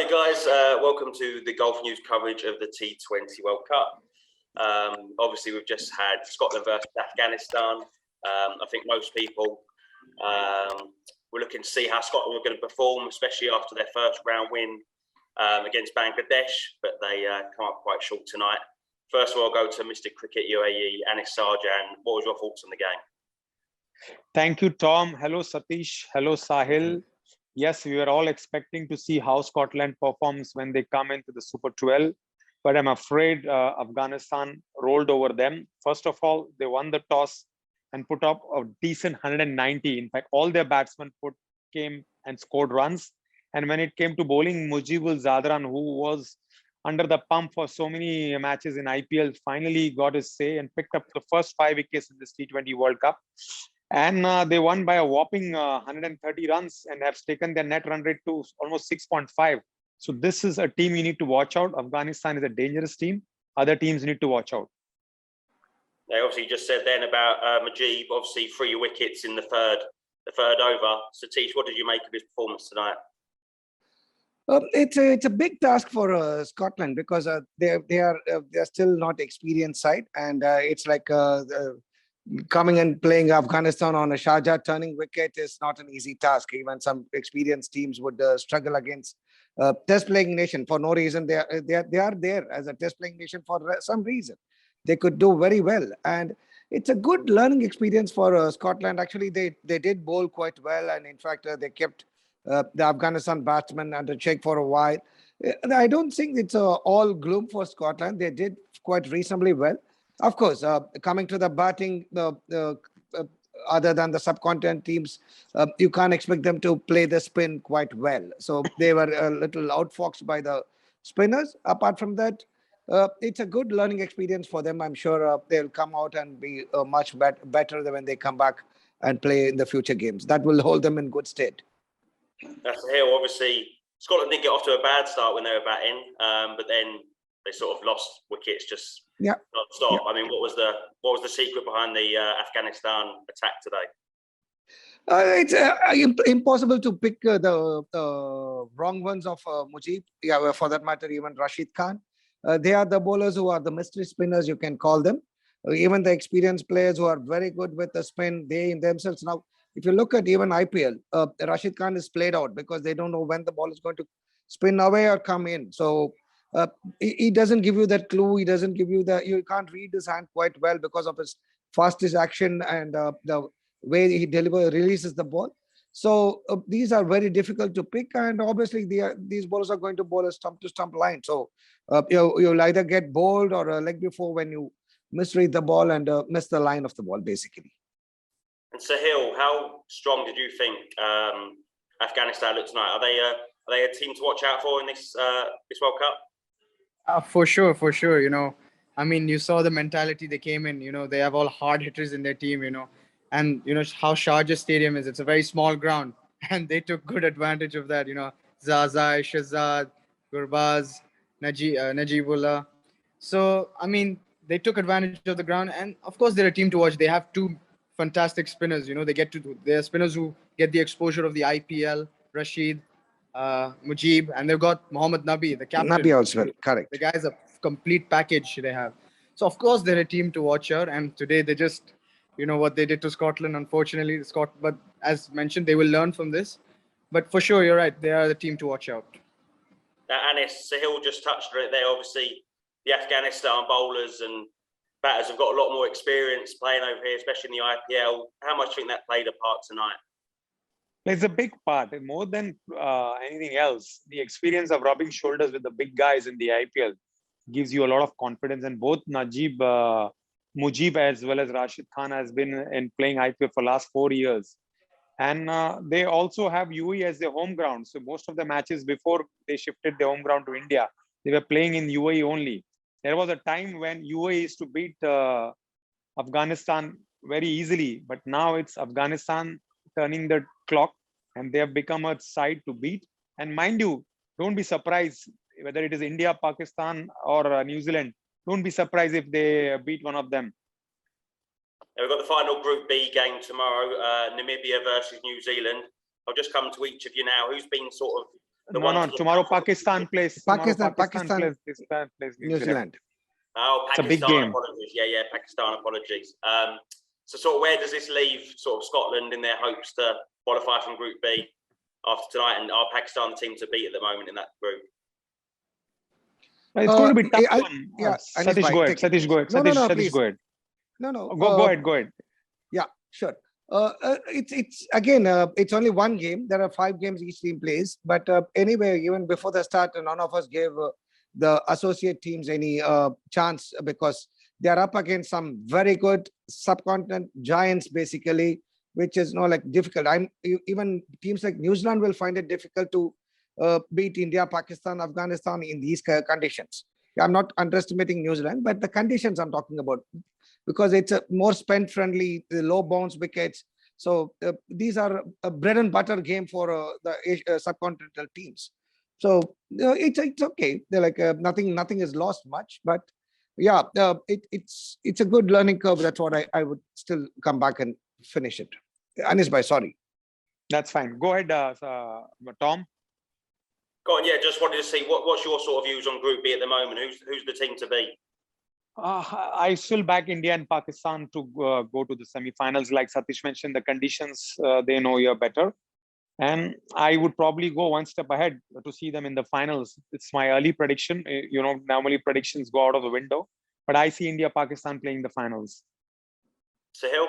Hi guys, welcome to the golf news coverage of the T20 World Cup. Obviously, we've just had Scotland versus Afghanistan. I think most people were looking to see how Scotland were going to perform, especially after their first round win against Bangladesh, but they come up quite short tonight. First of all, I'll go to Mr. Cricket UAE, Anis Sharjah. What was your thoughts on the game? Thank you, Tom. Hello, Satish. Hello, Sahil. Yes, we were all expecting to see how Scotland performs when they come into the Super 12, but I'm afraid Afghanistan rolled over them. First of all, they won the toss and put up a decent 190. In fact, all their batsmen came and scored runs. And when it came to bowling, Mujibul Zadran, who was under the pump for so many matches in IPL, finally got his say and picked up the first 5 wickets in this T20 World Cup. And they won by a whopping 130 runs and have taken their net run rate to almost 6.5. So this is a team you need to watch out. Afghanistan is a dangerous team. Other teams need to watch out. They obviously just said then about Mujib, obviously 3 wickets in the third over. Satish, what did you make of his performance tonight? It's a big task for Scotland because they're still not experienced side, and it's like coming and playing Afghanistan on a Sharjah turning wicket is not an easy task. Even some experienced teams would struggle against test playing nation for no reason. They are there as a test playing nation for some reason. They could do very well, and it's a good learning experience for Scotland. Actually, they did bowl quite well, and in fact, they kept the Afghanistan batsmen under check for a while. I don't think it's all gloom for Scotland. They did quite reasonably well. Of course, coming to the batting, other than the subcontinent teams, you can't expect them to play the spin quite well. So they were a little outfoxed by the spinners. Apart from that, it's a good learning experience for them. I'm sure they'll come out and be much better than when they come back and play in the future games. That will hold them in good stead. That's the hill. Obviously, Scotland did get off to a bad start when they were batting, but then they sort of lost wickets just non-stop. Yeah. I mean, what was the secret behind the Afghanistan attack today? It's impossible to pick the wrong ones of Mujib. Yeah, for that matter, even Rashid Khan. They are the bowlers who are the mystery spinners, you can call them. Even the experienced players who are very good with the spin, they in themselves now. If you look at even IPL, Rashid Khan is played out because they don't know when the ball is going to spin away or come in. So he doesn't give you that clue. He doesn't give you you can't read his hand quite well because of his fastest action and the way he releases the ball. So these are very difficult to pick, and obviously these bowlers are going to bowl a stump to stump line. So you'll either get bowled or a leg before when you misread the ball and miss the line of the ball, basically. And Sahil, how strong did you think Afghanistan look tonight? Are they a team to watch out for in this World Cup? For sure. You know, I mean, you saw the mentality they came in. You know, they have all hard hitters in their team. You know, and you know how Sharjah Stadium is. It's a very small ground, and they took good advantage of that. You know, Zazai, Shahzad, Gurbaz, Najibullah. So I mean, they took advantage of the ground, and of course, they're a team to watch. They have 2 fantastic spinners. You know, they're spinners who get the exposure of the IPL. Rashid, Mujib, and they've got Mohammad Nabi, the captain. Nabi also, correct. The guy's a complete package they have. So of course they're a team to watch out. And today they just, you know what they did to Scotland. Unfortunately, but as mentioned, they will learn from this. But for sure, you're right. They are the team to watch out. Now, Anis, Sahil just touched on it there. Obviously, the Afghanistan bowlers and batters have got a lot more experience playing over here, especially in the IPL. How much do you think that played a part tonight? It's a big part, more than anything else. The experience of rubbing shoulders with the big guys in the IPL gives you a lot of confidence. And both Mujib as well as Rashid Khan has been in playing IPL for the last 4 years. And they also have UAE as their home ground. So most of the matches before they shifted their home ground to India, they were playing in UAE only. There was a time when UAE used to beat Afghanistan very easily, but now it's Afghanistan turning the clock, and they have become a side to beat. And mind you, don't be surprised whether it is India, Pakistan, or New Zealand. Don't be surprised if they beat one of them. We've got the final Group B game tomorrow, Namibia versus New Zealand. I'll just come to each of you now. Who's been sort of Tomorrow Pakistan plays. Pakistan plays New Zealand. Oh, It's a big Pakistan, game. apologies. Yeah, Pakistan, apologies. So sort of where does this leave sort of Scotland in their hopes to qualify from Group B after tonight? And are Pakistan the team to beat at the moment in that group? It's going to be tough one. Satish, go ahead. Satish, go ahead. Satish, go ahead. Go ahead. Yeah, sure. It's again, it's only one game. There are 5 games each team plays. But anyway, even before the start, none of us gave the associate teams any chance because they are up against some very good subcontinent giants, basically, which is difficult. Even teams like New Zealand will find it difficult to beat India, Pakistan, Afghanistan in these conditions. I'm not underestimating New Zealand, but the conditions I'm talking about, because it's a more spin-friendly, low bounce wickets. So these are a bread and butter game for the subcontinental teams. So it's okay. They're like nothing is lost much, but yeah, it's a good learning curve. That's what I would still come back and finish it. Anis bhai, sorry. That's fine. Go ahead, Tom. Go on, yeah. Just wanted to see what's your sort of views on Group B at the moment. Who's the team to beat? I still back India and Pakistan to go to the semi-finals. Like Satish mentioned, the conditions they know here better, and I would probably go one step ahead to see them in the finals. It's my early prediction. Normally predictions go out of the window, but I see India, Pakistan playing the finals. Sahil?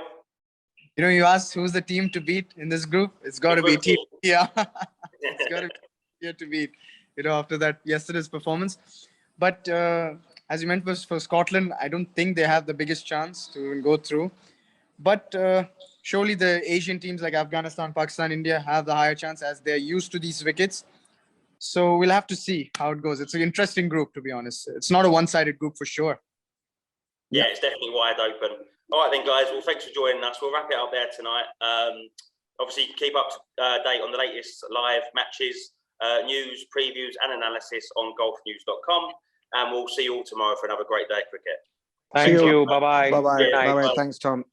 You asked who's the team to beat in this group. It's got to be Team India. It's got to be India to beat. After that yesterday's performance, but as you meant for Scotland, I don't think they have the biggest chance to even go through. But surely the Asian teams like Afghanistan, Pakistan, India have the higher chance as they're used to these wickets. So we'll have to see how it goes. It's an interesting group, to be honest. It's not a one-sided group for sure. Yeah, it's definitely wide open. All right then, guys. Well, thanks for joining us. We'll wrap it up there tonight. Obviously, keep up to date on the latest live matches, news, previews, and analysis on golfnews.com. And we'll see you all tomorrow for another great day of cricket. Thank you. Bye-bye. Bye-bye. Bye-bye. Thanks, Tom.